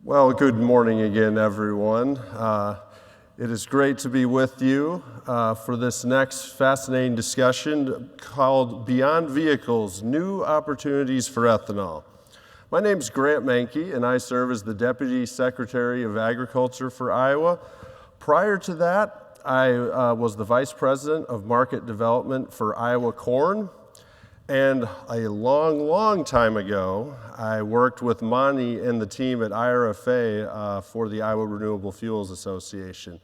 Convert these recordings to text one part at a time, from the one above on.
Well, good morning again, everyone. It is great to be with you for this next fascinating discussion called Beyond Vehicles, New Opportunities for Ethanol. My name is Grant Mankey, and I serve as the Deputy Secretary of Agriculture for Iowa. Prior to that, I was the Vice President of Market Development for Iowa Corn. And a long time ago, I worked with Monty and the team at IRFA for the Iowa Renewable Fuels Association.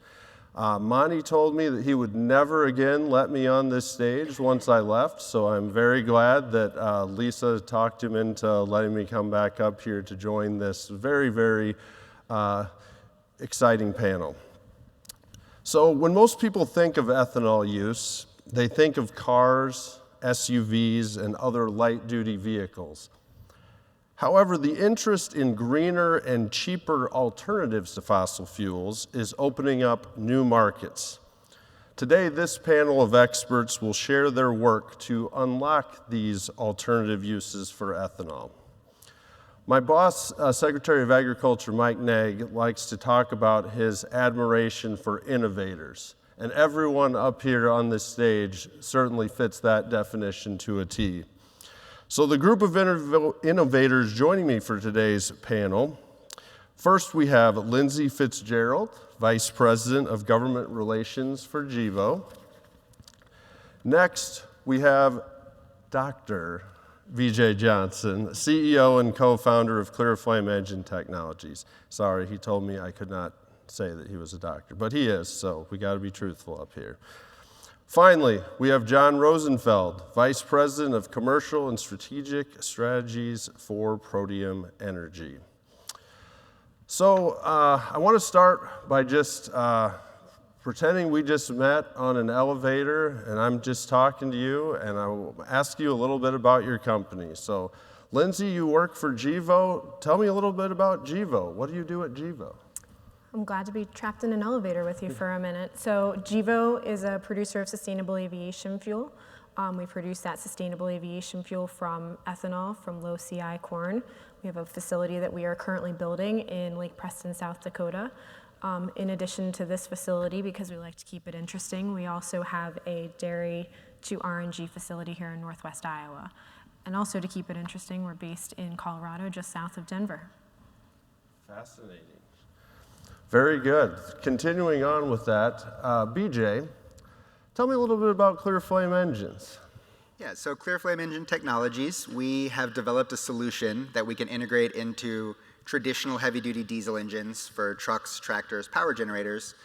Monty told me that he would never again let me on this stage once I left, so I'm very glad that Lisa talked him into letting me come back up here to join this very exciting panel. So when most people think of ethanol use, they think of cars, SUVs, and other light-duty vehicles. However, the interest in greener and cheaper alternatives to fossil fuels is opening up new markets. Today, this panel of experts will share their work to unlock these alternative uses for ethanol. My boss, Secretary of Agriculture Mike Naig, likes to talk about his admiration for innovators. And everyone up here on this stage certainly fits that definition to a T. So the group of innovators joining me for today's panel, first we have Lindsay Fitzgerald, Vice President of Government Relations for GEVO. Next, we have Dr. VJ Johnson, CEO and co-founder of Clear Flame Engine Technologies. Sorry, he told me I could not say that he was a doctor, but he is, so we got to be truthful up here. Finally, we have John Rosenfeld, Vice President of Commercial and Strategic Strategies for Protium Energy. So I want to start by just pretending we just met on an elevator and I'm just talking to you, and I will ask you a little bit about your company. So Lindsay, you work for GEVO. Tell me a little bit about GEVO. What do you do at GEVO? I'm glad to be trapped in an elevator with you for a minute. So GEVO is a producer of sustainable aviation fuel. We produce that sustainable aviation fuel from ethanol from low CI corn. We have a facility that we are currently building in Lake Preston, South Dakota. In addition to this facility, because we like to keep it interesting, we also have a dairy to RNG facility here in Northwest Iowa. And also to keep it interesting, we're based in Colorado, just south of Denver. Fascinating. Very good. Continuing on with that, BJ, tell me a little bit about Clear Flame Engines. Yeah, so Clear Flame Engine Technologies, we have developed a solution that we can integrate into traditional heavy-duty diesel engines for trucks, tractors, power generators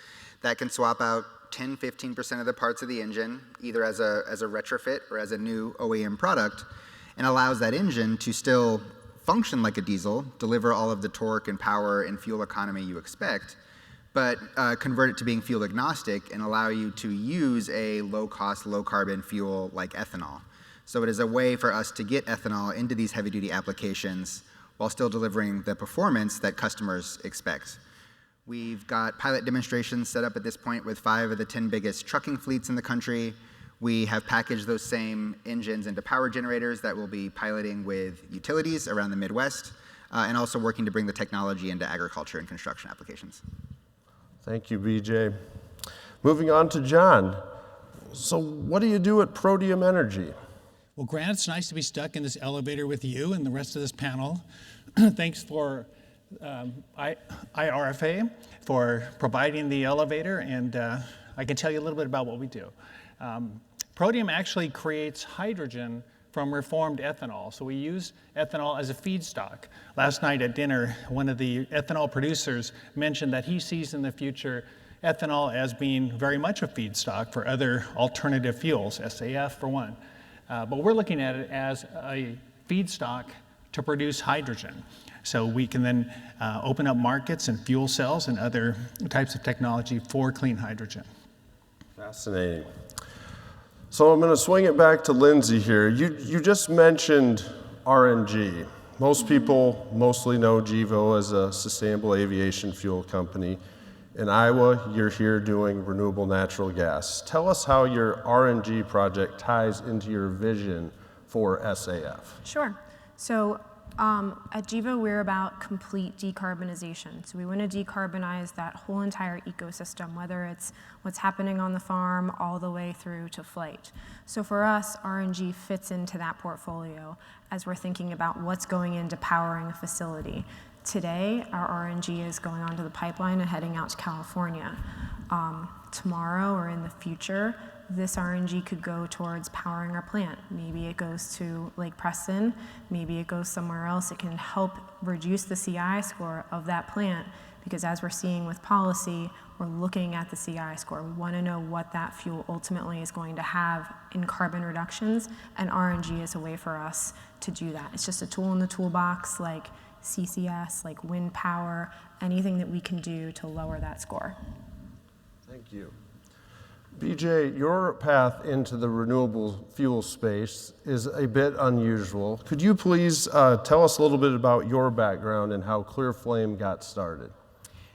that can swap out 10-15% of the parts of the engine, either as a retrofit or as a new OEM product, and allows that engine to still function like a diesel, deliver all of the torque and power and fuel economy you expect, but convert it to being fuel agnostic and allow you to use a low-cost, low-carbon fuel like ethanol. So it is a way for us to get ethanol into these heavy-duty applications while still delivering the performance that customers expect. We've got pilot demonstrations set up at this point with 5 of the 10 biggest trucking fleets in the country. We have packaged those same engines into power generators that we'll be piloting with utilities around the Midwest, and also working to bring the technology into agriculture and construction applications. Thank you, BJ. Moving on to John. So what do you do at Protium Energy? Well, Grant, it's nice to be stuck in this elevator with you and the rest of this panel. Thanks for IRFA for providing the elevator, and I can tell you a little bit about what we do. Protium actually creates hydrogen from reformed ethanol. So we use ethanol as a feedstock. Last night at dinner, one of the ethanol producers mentioned that he sees in the future ethanol as being very much a feedstock for other alternative fuels, SAF for one. But we're looking at it as a feedstock to produce hydrogen. So we can then open up markets and fuel cells and other types of technology for clean hydrogen. Fascinating. So I'm going to swing it back to Lindsay here. You just mentioned RNG. Most people mostly know GEVO as a sustainable aviation fuel company. In Iowa, you're here doing renewable natural gas. Tell us how your RNG project ties into your vision for SAF. Sure. So At Gevo, we're about complete decarbonization. So we want to decarbonize that whole entire ecosystem, whether it's what's happening on the farm all the way through to flight. So for us, RNG fits into that portfolio as we're thinking about what's going into powering a facility. Today, our RNG is going onto the pipeline and heading out to California. Tomorrow or in the future, this RNG could go towards powering our plant. Maybe it goes to Lake Preston, maybe it goes somewhere else. It can help reduce the CI score of that plant, because as we're seeing with policy, we're looking at the CI score. We want to know what that fuel ultimately is going to have in carbon reductions, and RNG is a way for us to do that. It's just a tool in the toolbox like CCS, like wind power, anything that we can do to lower that score. Thank you. BJ, your path into the renewable fuel space is a bit unusual. Could you please tell us a little bit about your background and how ClearFlame got started?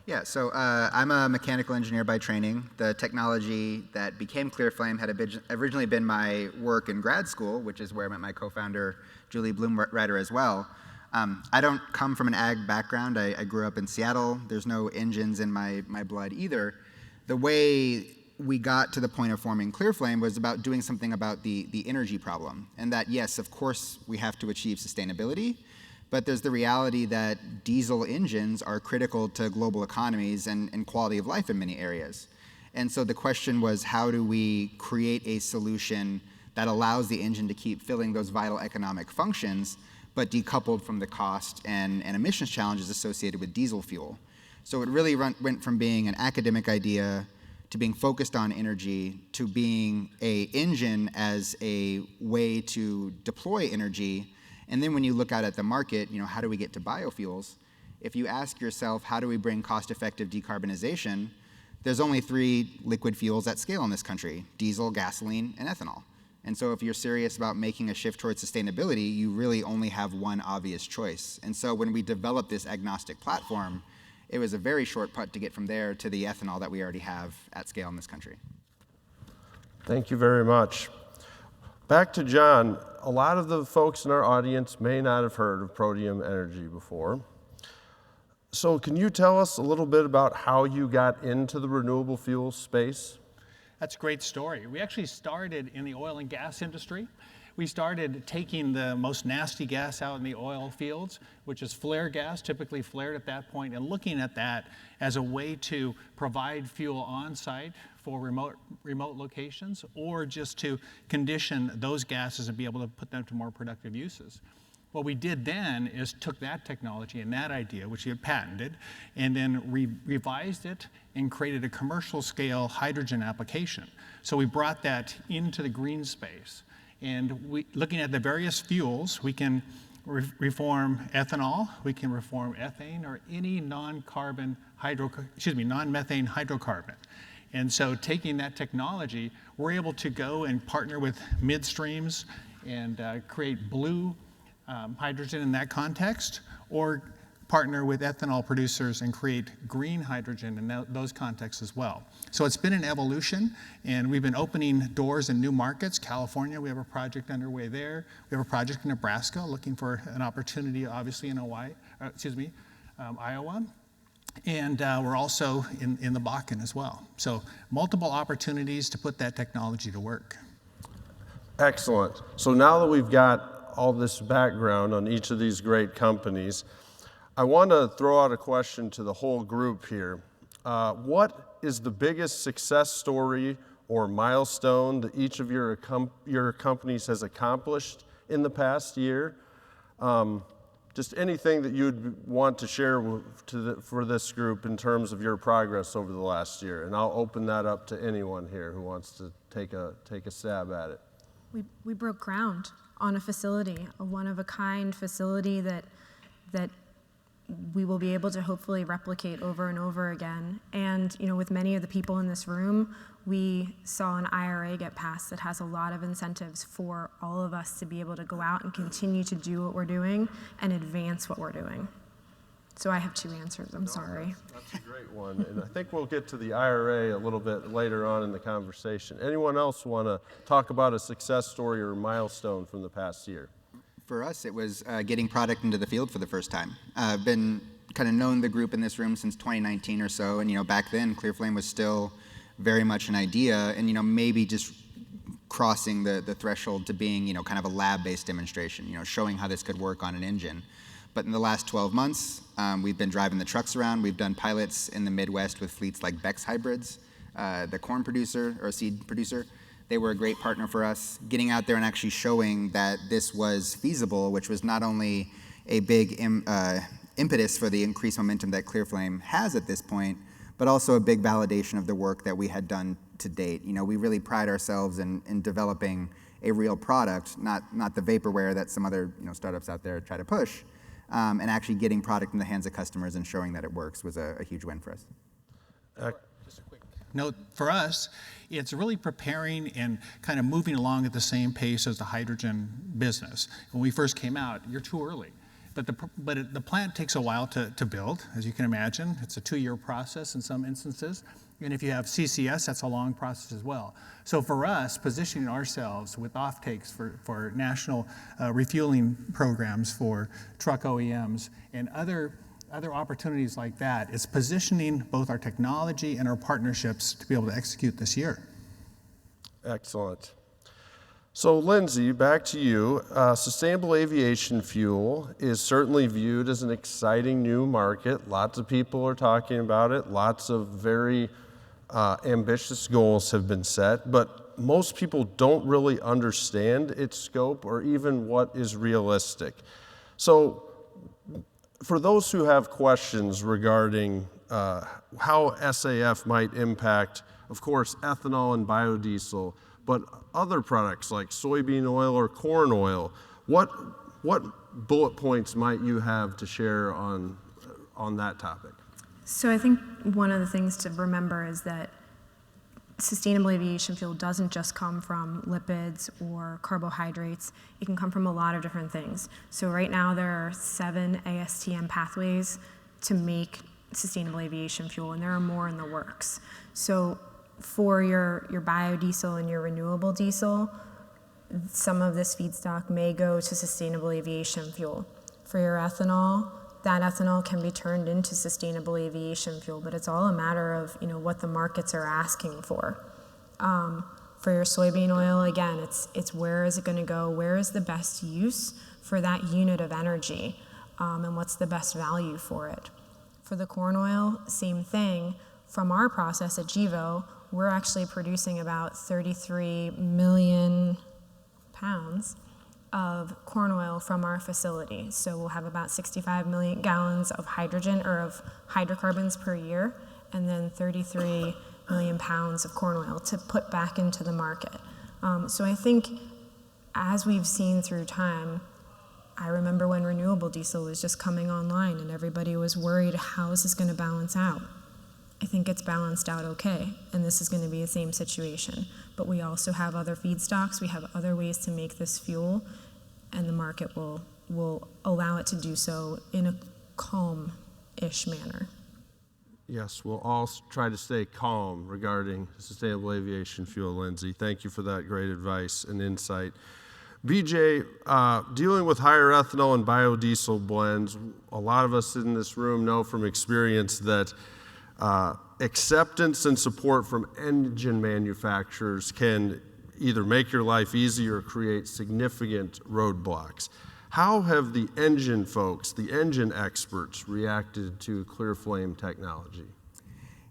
Yeah, so I'm a mechanical engineer by training. The technology that became ClearFlame had originally been my work in grad school, which is where I met my co-founder, Julie Bloomrider, as well. I don't come from an ag background. I grew up in Seattle. There's no engines in my blood either. The way we got to the point of forming ClearFlame was about doing something about the energy problem. And that, yes, of course, we have to achieve sustainability, but there's the reality that diesel engines are critical to global economies and quality of life in many areas. And so the question was, how do we create a solution that allows the engine to keep filling those vital economic functions, but decoupled from the cost and emissions challenges associated with diesel fuel? So it really went from being an academic idea to being focused on energy, to being an engine as a way to deploy energy. And then when you look out at the market, how do we get to biofuels? If you ask yourself, how do we bring cost-effective decarbonization? There's only 3 liquid fuels at scale in this country: diesel, gasoline, and ethanol. And so if you're serious about making a shift towards sustainability, you really only have one obvious choice. And so when we developed this agnostic platform, it was a very short putt to get from there to the ethanol that we already have at scale in this country. Thank you very much. Back to John. A lot of the folks in our audience may not have heard of Protium Energy before. So can you tell us a little bit about how you got into the renewable fuel space? That's a great story. We actually started in the oil and gas industry. We started taking the most nasty gas out in the oil fields, which is flare gas, typically flared at that point, and looking at that as a way to provide fuel on site for remote locations, or just to condition those gases and be able to put them to more productive uses. What we did then is took that technology and that idea, which we had patented, and then revised it and created a commercial scale hydrogen application. So we brought that into the green space. And looking at the various fuels, we can reform ethanol, we can reform ethane, or any non-methane hydrocarbon. And so taking that technology, we're able to go and partner with midstreams and create blue hydrogen in that context, or partner with ethanol producers and create green hydrogen in those contexts as well. So it's been an evolution, and we've been opening doors in new markets. California, we have a project underway there. We have a project in Nebraska looking for an opportunity, obviously, in Iowa. And we're also in the Bakken as well. So multiple opportunities to put that technology to work. Excellent. So now that we've got all this background on each of these great companies, I want to throw out a question to the whole group here. What is the biggest success story or milestone that each of your companies has accomplished in the past year? Just anything that you'd want to share for this group in terms of your progress over the last year. And I'll open that up to anyone here who wants to take a stab at it. We broke ground on a facility, a one-of-a-kind facility that we will be able to hopefully replicate over and over again. And with many of the people in this room, we saw an IRA get passed that has a lot of incentives for all of us to be able to go out and continue to do what we're doing and advance what we're doing. So I have 2 answers, I'm sorry. That's a great one. And I think we'll get to the IRA a little bit later on in the conversation. Anyone else want to talk about a success story or milestone from the past year? For us, it was getting product into the field for the first time. I've been kind of known the group in this room since 2019 or so, and back then ClearFlame was still very much an idea, and maybe just crossing the threshold to being kind of a lab-based demonstration, showing how this could work on an engine. But in the last 12 months, we've been driving the trucks around. We've done pilots in the Midwest with fleets like Beck's Hybrids, the corn producer or seed producer. They were a great partner for us, getting out there and actually showing that this was feasible, which was not only a big impetus for the increased momentum that ClearFlame has at this point, but also a big validation of the work that we had done to date. We really pride ourselves in developing a real product, not the vaporware that some other startups out there try to push, and actually getting product in the hands of customers and showing that it works was a huge win for us. Just a quick note for us, it's really preparing and kind of moving along at the same pace as the hydrogen business. When we first came out, you're too early. But the plant takes a while to build, as you can imagine. It's a 2-year process in some instances. And if you have CCS, that's a long process as well. So for us, positioning ourselves with offtakes for national refueling programs for truck OEMs and other opportunities like that, it's positioning both our technology and our partnerships to be able to execute this year. Excellent. So Lindsay, back to you. Sustainable aviation fuel is certainly viewed as an exciting new market. Lots of people are talking about it. Lots of very ambitious goals have been set, but most people don't really understand its scope or even what is realistic. So for those who have questions regarding how SAF might impact, of course, ethanol and biodiesel, but other products like soybean oil or corn oil, what bullet points might you have to share on that topic? So I think one of the things to remember is that sustainable aviation fuel doesn't just come from lipids or carbohydrates. It can come from a lot of different things. So right now there are 7 ASTM pathways to make sustainable aviation fuel, and there are more in the works. So for your biodiesel and your renewable diesel, some of this feedstock may go to sustainable aviation fuel. For your ethanol, that ethanol can be turned into sustainable aviation fuel, but it's all a matter of what the markets are asking for. For your soybean oil, again, it's where is it going to go? Where is the best use for that unit of energy, and what's the best value for it? For the corn oil, same thing. From our process at Gevo, we're actually producing about 33 million pounds of corn oil from our facility. So we'll have about 65 million gallons of hydrogen or of hydrocarbons per year, and then 33 million pounds of corn oil to put back into the market. So I think as we've seen through time, I remember when renewable diesel was just coming online and everybody was worried, how is this going to balance out? I think it's balanced out okay, and this is going to be the same situation. But we also have other feedstocks, we have other ways to make this fuel, and the market will allow it to do so in a calm-ish manner. Yes, we'll all try to stay calm regarding sustainable aviation fuel, Lindsay. Thank you for that great advice and insight. BJ, dealing with higher ethanol and biodiesel blends, a lot of us in this room know from experience that acceptance and support from engine manufacturers can either make your life easy or create significant roadblocks. How have the engine folks, the engine experts, reacted to ClearFlame technology?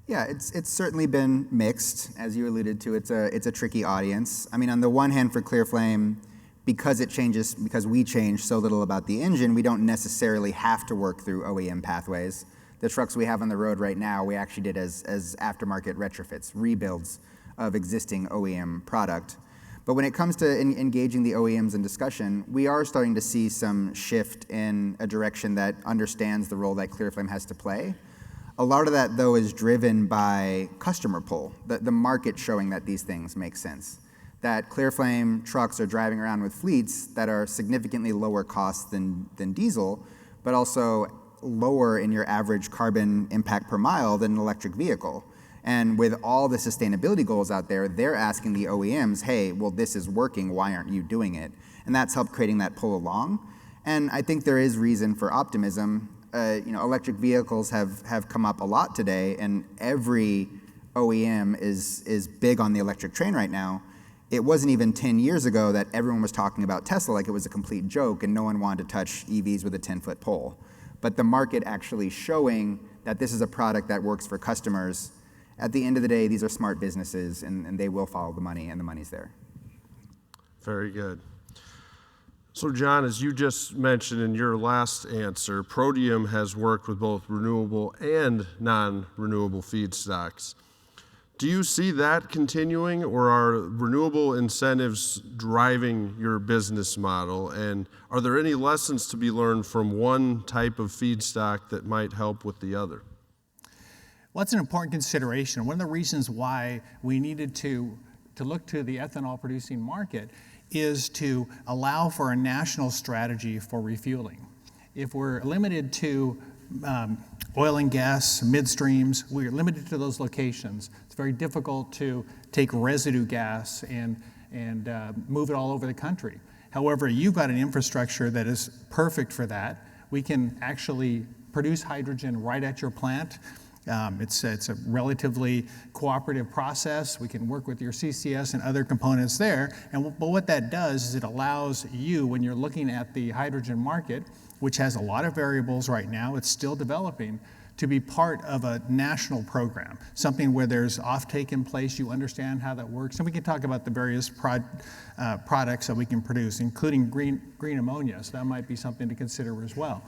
Yeah, it's certainly been mixed, as you alluded to. It's a tricky audience. I mean, on the one hand, for ClearFlame, because we change so little about the engine, we don't necessarily have to work through OEM pathways. The trucks we have on the road right now, we actually did as aftermarket retrofits, rebuilds of existing OEM product. But when it comes to engaging the OEMs in discussion, we are starting to see some shift in a direction that understands the role that ClearFlame has to play. A lot of that, though, is driven by customer pull, the market showing that these things make sense. That ClearFlame trucks are driving around with fleets that are significantly lower cost than diesel, but also lower in your average carbon impact per mile than an electric vehicle. And with all the sustainability goals out there, they're asking the OEMs, hey, well, this is working, why aren't you doing it? And that's helped creating that pull along. And I think there is reason for optimism. Electric vehicles have come up a lot today, and every OEM is big on the electric train right now. It wasn't even 10 years ago that everyone was talking about Tesla like it was a complete joke and no one wanted to touch EVs with a 10-foot pole. But the market actually showing that this is a product that works for customers. At the end of the day, these are smart businesses, and they will follow the money, and the money's there. Very good. So John, as you just mentioned in your last answer, Protium has worked with both renewable and non-renewable feedstocks. Do you see that continuing, or are renewable incentives driving your business model? And are there any lessons to be learned from one type of feedstock that might help with the other? Well, that's an important consideration. One of the reasons why we needed to look to the ethanol producing market is to allow for a national strategy for refueling. If we're limited to oil and gas midstreams, we're limited to those locations. It's very difficult to take residue gas and move it all over the country. However, you've got an infrastructure that is perfect for that. We can actually produce hydrogen right at your plant. It's a relatively cooperative process. We can work with your CCS and other components there. But what that does is it allows you, when you're looking at the hydrogen market, which has a lot of variables right now, it's still developing, to be part of a national program, something where there's offtake in place, you understand how that works, and we can talk about the various products that we can produce, including green ammonia, so that might be something to consider as well.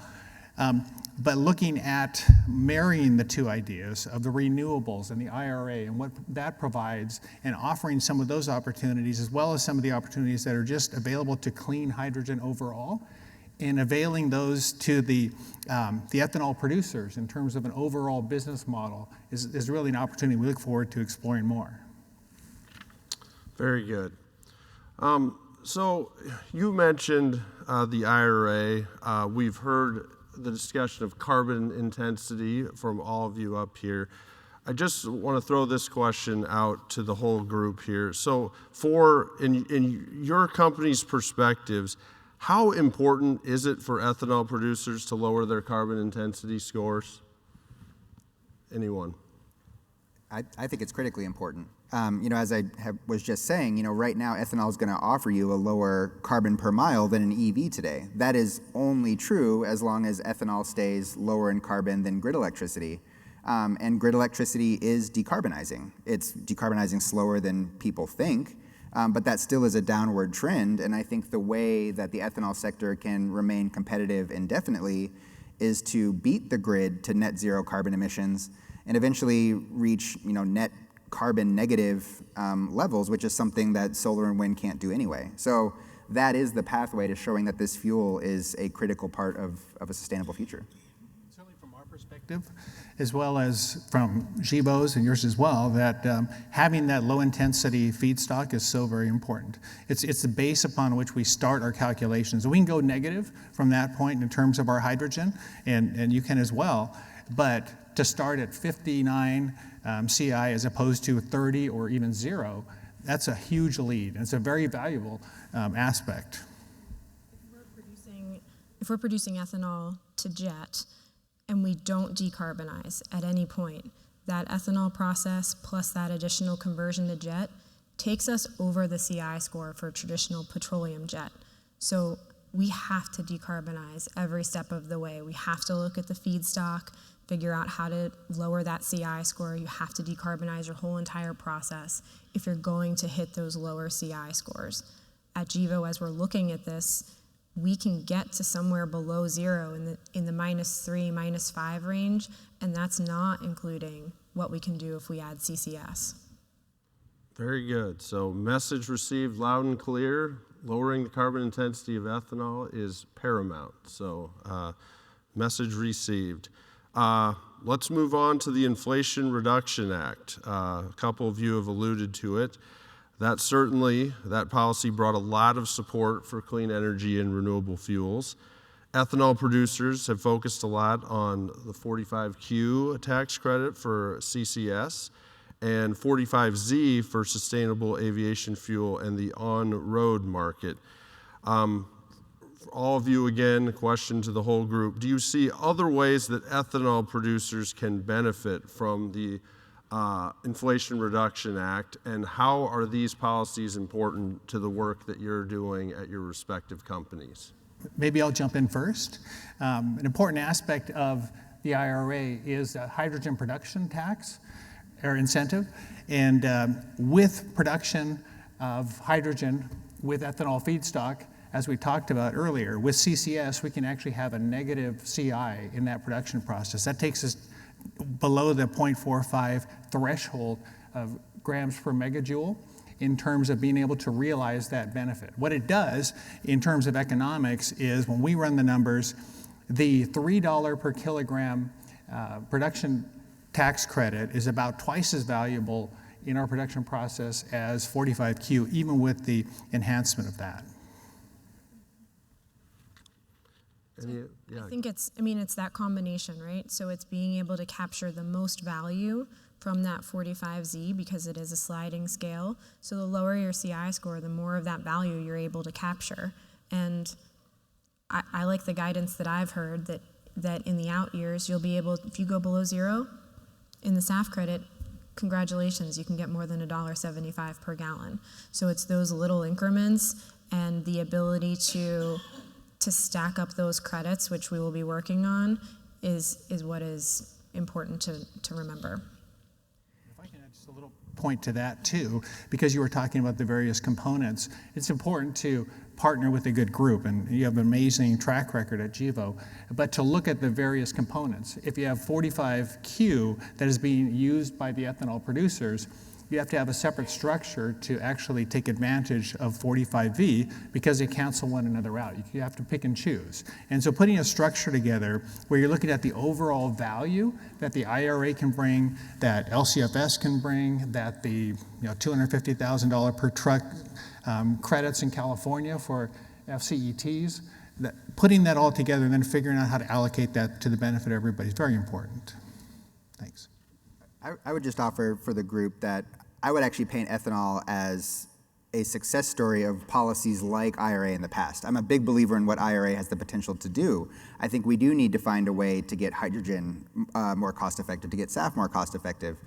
But looking at marrying the two ideas of the renewables and the IRA and what that provides, and offering some of those opportunities as well as some of the opportunities that are just available to clean hydrogen overall, and availing those to the ethanol producers in terms of an overall business model is really an opportunity we look forward to exploring more. Very good. So you mentioned the IRA. We've heard the discussion of carbon intensity from all of you up here. I just want to throw this question out to the whole group here. So in your company's perspectives, how important is it for ethanol producers to lower their carbon intensity scores? Anyone? I think it's critically important. As I was just saying, right now ethanol is going to offer you a lower carbon per mile than an EV today. That is only true as long as ethanol stays lower in carbon than grid electricity. And grid electricity is decarbonizing. It's decarbonizing slower than people think, but that still is a downward trend. And I think the way that the ethanol sector can remain competitive indefinitely is to beat the grid to net zero carbon emissions and eventually reach net carbon negative levels, which is something that solar and wind can't do anyway. So that is the pathway to showing that this fuel is a critical part of a sustainable future. Certainly from our perspective, as well as from Xibo's and yours as well, that having that low intensity feedstock is so very important. It's the base upon which we start our calculations. We can go negative from that point in terms of our hydrogen, and you can as well, but to start at 59 CI as opposed to 30 or even 0, that's a huge lead. And it's a very valuable aspect. If we're producing ethanol to jet and we don't decarbonize at any point, that ethanol process plus that additional conversion to jet takes us over the CI score for traditional petroleum jet. So we have to decarbonize every step of the way. We have to look at the feedstock, figure out how to lower that CI score. You have to decarbonize your whole entire process if you're going to hit those lower CI scores. At Xibo, as we're looking at this, we can get to somewhere below 0 in the -3, -5 range, and that's not including what we can do if we add CCS. Very good. So message received loud and clear. Lowering the carbon intensity of ethanol is paramount. So message received. Let's move on to the Inflation Reduction Act. A couple of you have alluded to it. That policy brought a lot of support for clean energy and renewable fuels. Ethanol producers have focused a lot on the 45Q tax credit for CCS, and 45Z for sustainable aviation fuel and the on-road market. For all of you, again, a question to the whole group. Do you see other ways that ethanol producers can benefit from the Inflation Reduction Act, and how are these policies important to the work that you're doing at your respective companies? Maybe I'll jump in first. An important aspect of the IRA is a hydrogen production tax or incentive. And with production of hydrogen with ethanol feedstock, as we talked about earlier, with CCS, we can actually have a negative CI in that production process. That takes us below the 0.45 threshold of grams per megajoule in terms of being able to realize that benefit. What it does in terms of economics is when we run the numbers, the $3 per kilogram production tax credit is about twice as valuable in our production process as 45Q, even with the enhancement of that. I think it's that combination, right? So it's being able to capture the most value from that 45Z because it is a sliding scale. So the lower your CI score, the more of that value you're able to capture. And I like the guidance that I've heard that in the out years, you'll be able, if you go below zero in the SAF credit, congratulations, you can get more than $1.75 per gallon. So it's those little increments and the ability to stack up those credits, which we will be working on, is what is important to remember. If I can add just a little point to that too, because you were talking about the various components, it's important to partner with a good group, and you have an amazing track record at Gevo, but to look at the various components. If you have 45Q that is being used by the ethanol producers, you have to have a separate structure to actually take advantage of 45V because they cancel one another out. You have to pick and choose. And so putting a structure together where you're looking at the overall value that the IRA can bring, that LCFS can bring, that the $250,000 per truck credits in California for FCETs, putting that all together and then figuring out how to allocate that to the benefit of everybody is very important. Thanks. I would just offer for the group that I would actually paint ethanol as a success story of policies like IRA in the past. I'm a big believer in what IRA has the potential to do. I think we do need to find a way to get hydrogen more cost effective, to get SAF more cost effective.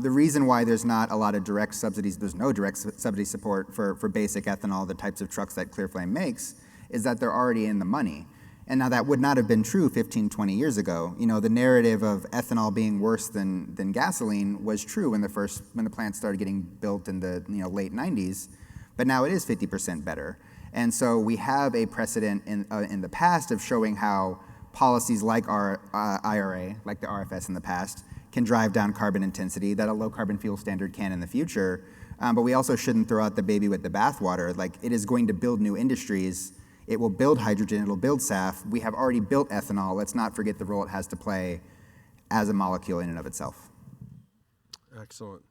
The reason why there's not a lot of direct subsidies, there's no direct subsidy support for basic ethanol, the types of trucks that Clearflame makes, is that they're already in the money. And now that would not have been true 15, 20 years ago. The narrative of ethanol being worse than gasoline was true when the plants started getting built in the late 90s, but now it is 50% better. And so we have a precedent in the past of showing how policies like our IRA, like the RFS in the past, can drive down carbon intensity that a low carbon fuel standard can in the future. But we also shouldn't throw out the baby with the bathwater. Like, it is going to build new industries. It will build hydrogen, it'll build SAF. We have already built ethanol. Let's not forget the role it has to play as a molecule in and of itself. Excellent.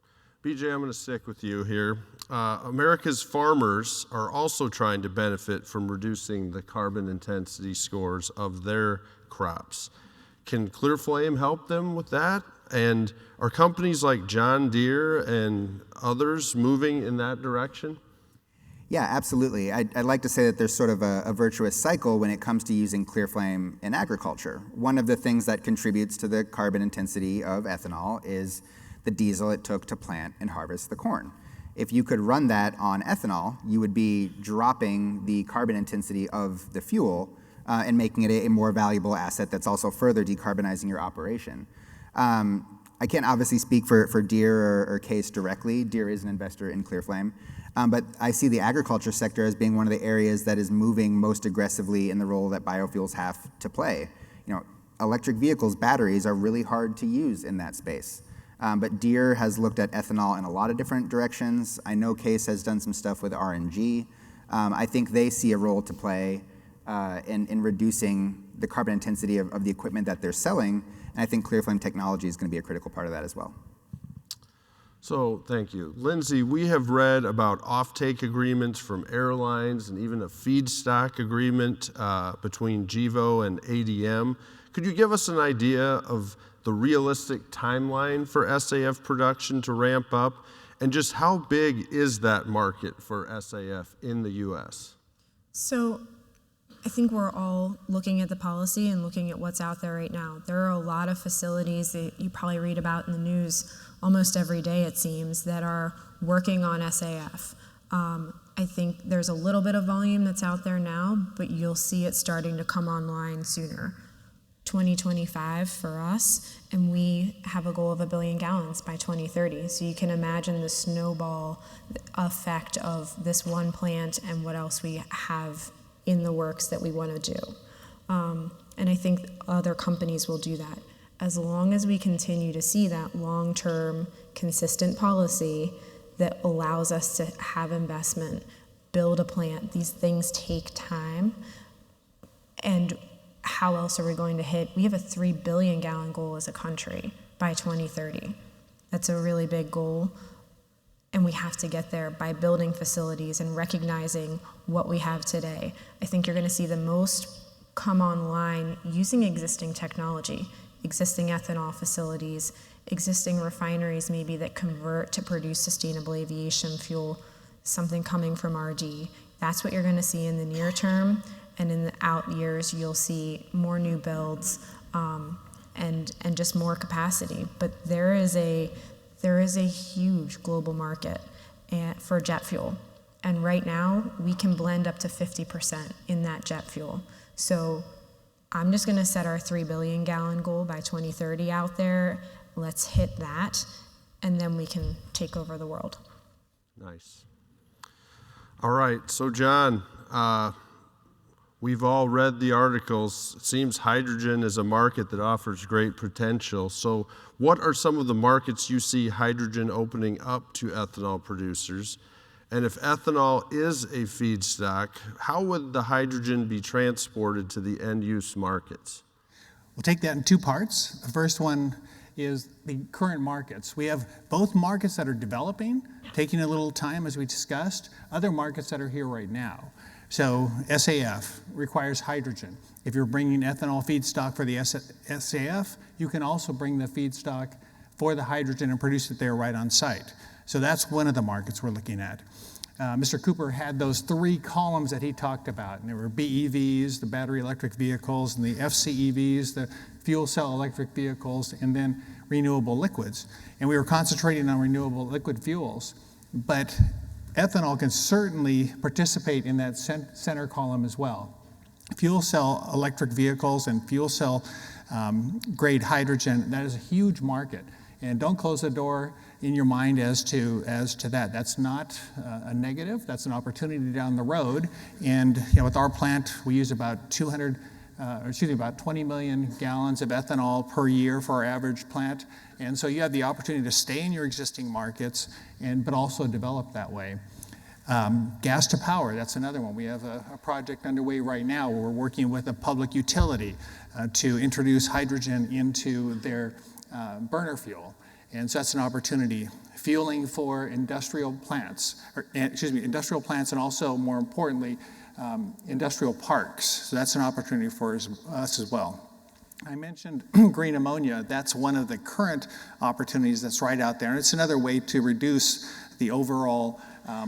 BJ, I'm going to stick with you here. America's farmers are also trying to benefit from reducing the carbon intensity scores of their crops. Can Clearflame help them with that? And are companies like John Deere and others moving in that direction? Yeah, absolutely. I'd like to say that there's sort of a virtuous cycle when it comes to using Clearflame in agriculture. One of the things that contributes to the carbon intensity of ethanol is the diesel it took to plant and harvest the corn. If you could run that on ethanol, you would be dropping the carbon intensity of the fuel and making it a more valuable asset that's also further decarbonizing your operation. I can't obviously speak for Deere or Case directly. Deere is an investor in Clearflame. But I see the agriculture sector as being one of the areas that is moving most aggressively in the role that biofuels have to play. Electric vehicles, batteries are really hard to use in that space. But Deere has looked at ethanol in a lot of different directions. I know Case has done some stuff with RNG. I think they see a role to play in reducing the carbon intensity of the equipment that they're selling. And I think Clearflame technology is going to be a critical part of that as well. So, thank you. Lindsay, we have read about offtake agreements from airlines and even a feedstock agreement between Gevo and ADM. Could you give us an idea of the realistic timeline for SAF production to ramp up, and just how big is that market for SAF in the U.S.? So I think we're all looking at the policy and looking at what's out there right now. There are a lot of facilities that you probably read about in the news almost every day, it seems, that are working on SAF. I think there's a little bit of volume that's out there now, but you'll see it starting to come online sooner. 2025 for us, and we have a goal of 1 billion gallons by 2030. So you can imagine the snowball effect of this one plant and what else we have in the works that we want to do. And I think other companies will do that. As long as we continue to see that long-term, consistent policy that allows us to have investment, build a plant, these things take time. And how else are we going to hit? We have a 3 billion gallon goal as a country by 2030. That's a really big goal. And we have to get there by building facilities and recognizing what we have today. I think you're going to see the most come online using existing technology, existing ethanol facilities, existing refineries maybe that convert to produce sustainable aviation fuel, something coming from RD. That's what you're going to see in the near term. And in the out years, you'll see more new builds and just more capacity. But there is a huge global market for jet fuel. And right now, we can blend up to 50% in that jet fuel. So I'm just going to set our 3 billion gallon goal by 2030 out there. Let's hit that, and then we can take over the world. Nice. All right, so John, we've all read the articles. It seems hydrogen is a market that offers great potential. So what are some of the markets you see hydrogen opening up to ethanol producers? And if ethanol is a feedstock, how would the hydrogen be transported to the end-use markets? We'll take that in two parts. The first one is the current markets. We have both markets that are developing, taking a little time as we discussed, other markets that are here right now. So SAF requires hydrogen. If you're bringing ethanol feedstock for the SAF, you can also bring the feedstock for the hydrogen and produce it there right on site. So that's one of the markets we're looking at. Mr. Cooper had those 3 columns that he talked about, and there were BEVs, the battery electric vehicles, and the FCEVs, the fuel cell electric vehicles, and then renewable liquids. And we were concentrating on renewable liquid fuels, but ethanol can certainly participate in that center column as well. Fuel cell electric vehicles and fuel cell grade hydrogen, that is a huge market. And don't close the door in your mind as to that. That's not a negative. That's an opportunity down the road. And with our plant, we use about 20 million gallons of ethanol per year for our average plant. And so you have the opportunity to stay in your existing markets, but also develop that way. Gas to power, that's another one. We have a project underway right now where we're working with a public utility to introduce hydrogen into their burner fuel. And so that's an opportunity. Fueling for industrial plants, industrial plants, and also, more importantly, industrial parks. So that's an opportunity for us as well. I mentioned green ammonia. That's one of the current opportunities that's right out there. And it's another way to reduce the overall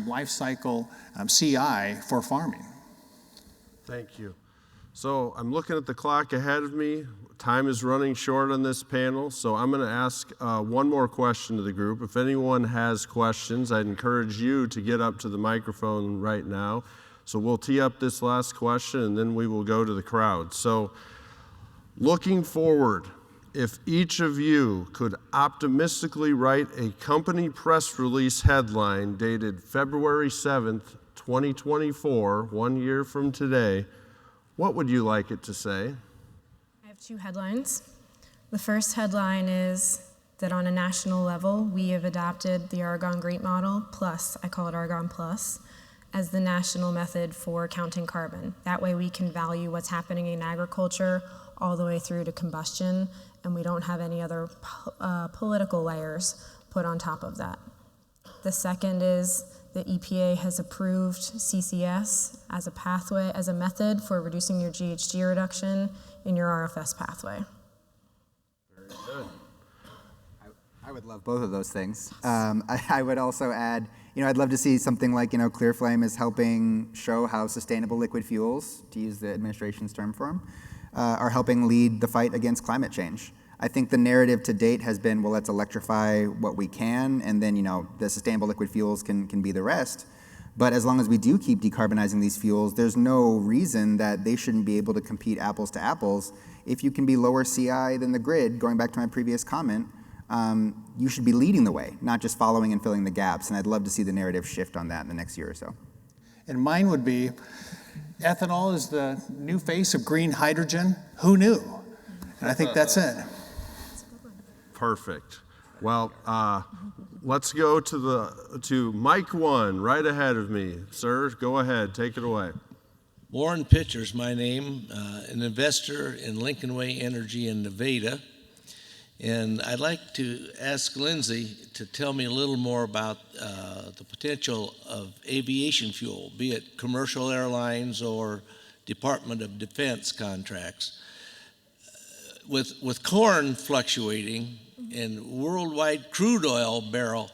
life cycle CI for farming. Thank you. So I'm looking at the clock ahead of me. Time is running short on this panel, so I'm going to ask one more question to the group. If anyone has questions, I'd encourage you to get up to the microphone right now. So we'll tee up this last question, and then we will go to the crowd. So looking forward, if each of you could optimistically write a company press release headline dated February 7th, 2024, 1 year from today, what would you like it to say? I have 2 headlines. The first headline is that on a national level, we have adopted the Argonne GREAT model plus, I call it Argonne Plus, as the national method for counting carbon. That way we can value what's happening in agriculture all the way through to combustion, and we don't have any other political layers put on top of that. The second is the EPA has approved CCS as a pathway, as a method for reducing your GHG reduction in your RFS pathway. Very good. would love both of those things. I would also add, I'd love to see something like, ClearFlame is helping show how sustainable liquid fuels, to use the administration's term for them, are helping lead the fight against climate change. I think the narrative to date has been, well, let's electrify what we can, and then, the sustainable liquid fuels can be the rest. But as long as we do keep decarbonizing these fuels, there's no reason that they shouldn't be able to compete apples to apples. If you can be lower CI than the grid, going back to my previous comment, you should be leading the way, not just following and filling the gaps. And I'd love to see the narrative shift on that in the next year or so. And mine would be, ethanol is the new face of green hydrogen. Who knew? And I think that's it. Perfect. Well, let's go to mic 1 right ahead of me. Sir, go ahead. Take it away. Warren Pitcher's my name, an investor in Lincoln Way Energy in Nevada. And I'd like to ask Lindsay to tell me a little more about the potential of aviation fuel, be it commercial airlines or Department of Defense contracts. With corn fluctuating and worldwide crude oil barrel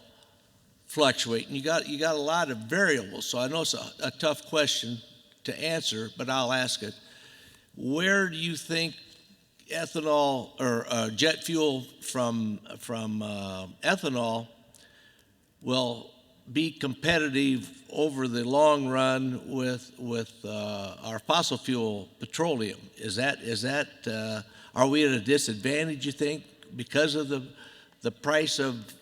fluctuating, you got a lot of variables. So I know it's a tough question to answer, but I'll ask it. Where do you think ethanol or jet fuel from ethanol will be competitive over the long run with our fossil fuel petroleum? Are we at a disadvantage, you think, because of the price of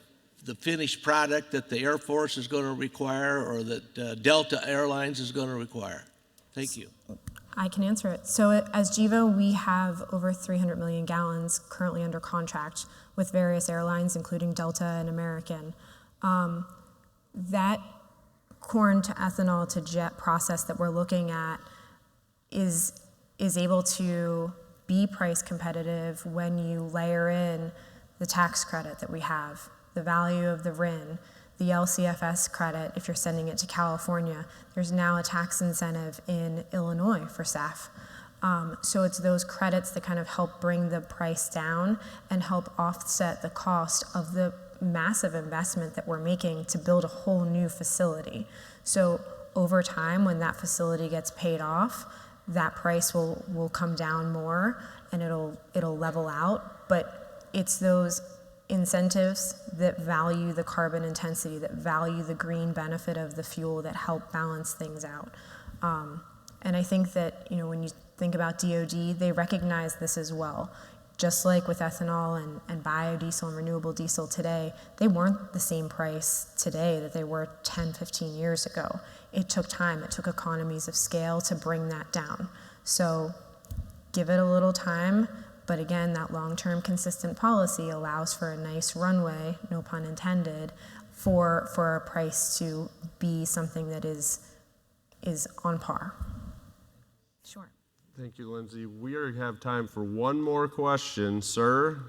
the finished product that the Air Force is going to require or that Delta Airlines is going to require? Thank you. I can answer it. So as GEVO, we have over 300 million gallons currently under contract with various airlines, including Delta and American. That corn to ethanol to jet process that we're looking at is able to be price competitive when you layer in the tax credit that we have, the value of the RIN, the LCFS credit. If you're sending it to California, there's now a tax incentive in Illinois for SAF. So it's those credits that kind of help bring the price down and help offset the cost of the massive investment that we're making to build a whole new facility. So over time, when that facility gets paid off, that price will come down more and it'll level out. But it's those incentives that value the carbon intensity, that value the green benefit of the fuel, that help balance things out. And I think that, when you think about DOD, they recognize this as well. Just like with ethanol and biodiesel and renewable diesel today, they weren't the same price today that they were 10, 15 years ago. It took time, it took economies of scale to bring that down. So give it a little time, but again, that long-term consistent policy allows for a nice runway, no pun intended, for a price to be something that is on par. Sure. Thank you, Lindsay. We have time for one more question. Sir,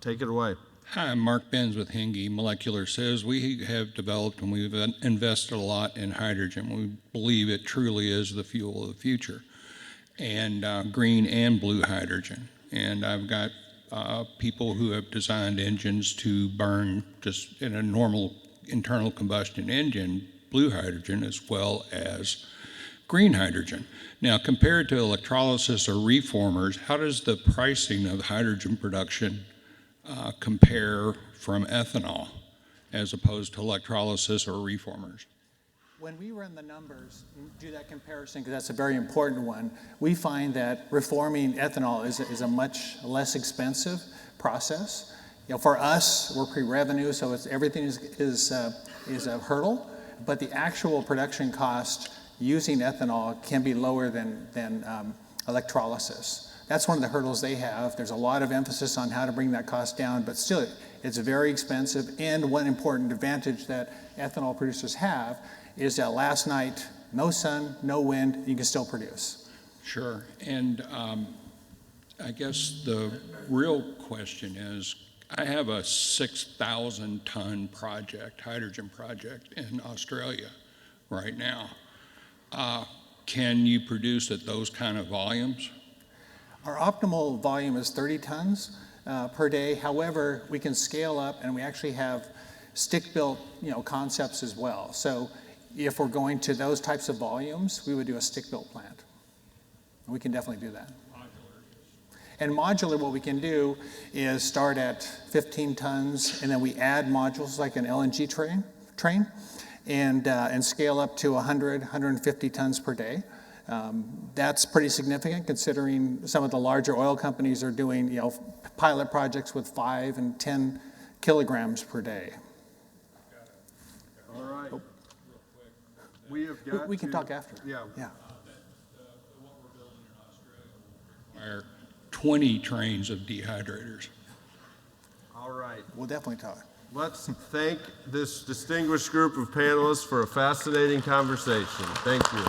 take it away. Hi, I'm Mark Benz with Henge Molecular Says. We have developed and we've invested a lot in hydrogen. We believe it truly is the fuel of the future, and green and blue hydrogen. And I've got people who have designed engines to burn just in a normal internal combustion engine, blue hydrogen as well as green hydrogen. Now, compared to electrolysis or reformers, how does the pricing of hydrogen production compare from ethanol as opposed to electrolysis or reformers? When we run the numbers and do that comparison, because that's a very important one, we find that reforming ethanol is a much less expensive process. For us, we're pre-revenue, so everything is a hurdle, but the actual production cost using ethanol can be lower than electrolysis. That's one of the hurdles they have. There's a lot of emphasis on how to bring that cost down, but still, it's very expensive. And one important advantage that ethanol producers have is that last night, no sun, no wind, you can still produce. Sure. And I guess the real question is, I have a 6,000 ton project, hydrogen project in Australia right now. Can you produce at those kind of volumes? Our optimal volume is 30 tons. per day. However, we can scale up, and we actually have stick-built, concepts as well. So if we're going to those types of volumes, we would do a stick-built plant. We can definitely do that. And modular, what we can do is start at 15 tons, and then we add modules like an LNG train and scale up to 100, 150 tons per day. That's pretty significant considering some of the larger oil companies are doing, pilot projects with 5 and 10 kilograms per day. All right. We can talk after. Yeah. What we're building in Australia will require 20 trains of dehydrators. All right. We'll definitely talk. Let's thank this distinguished group of panelists for a fascinating conversation. Thank you.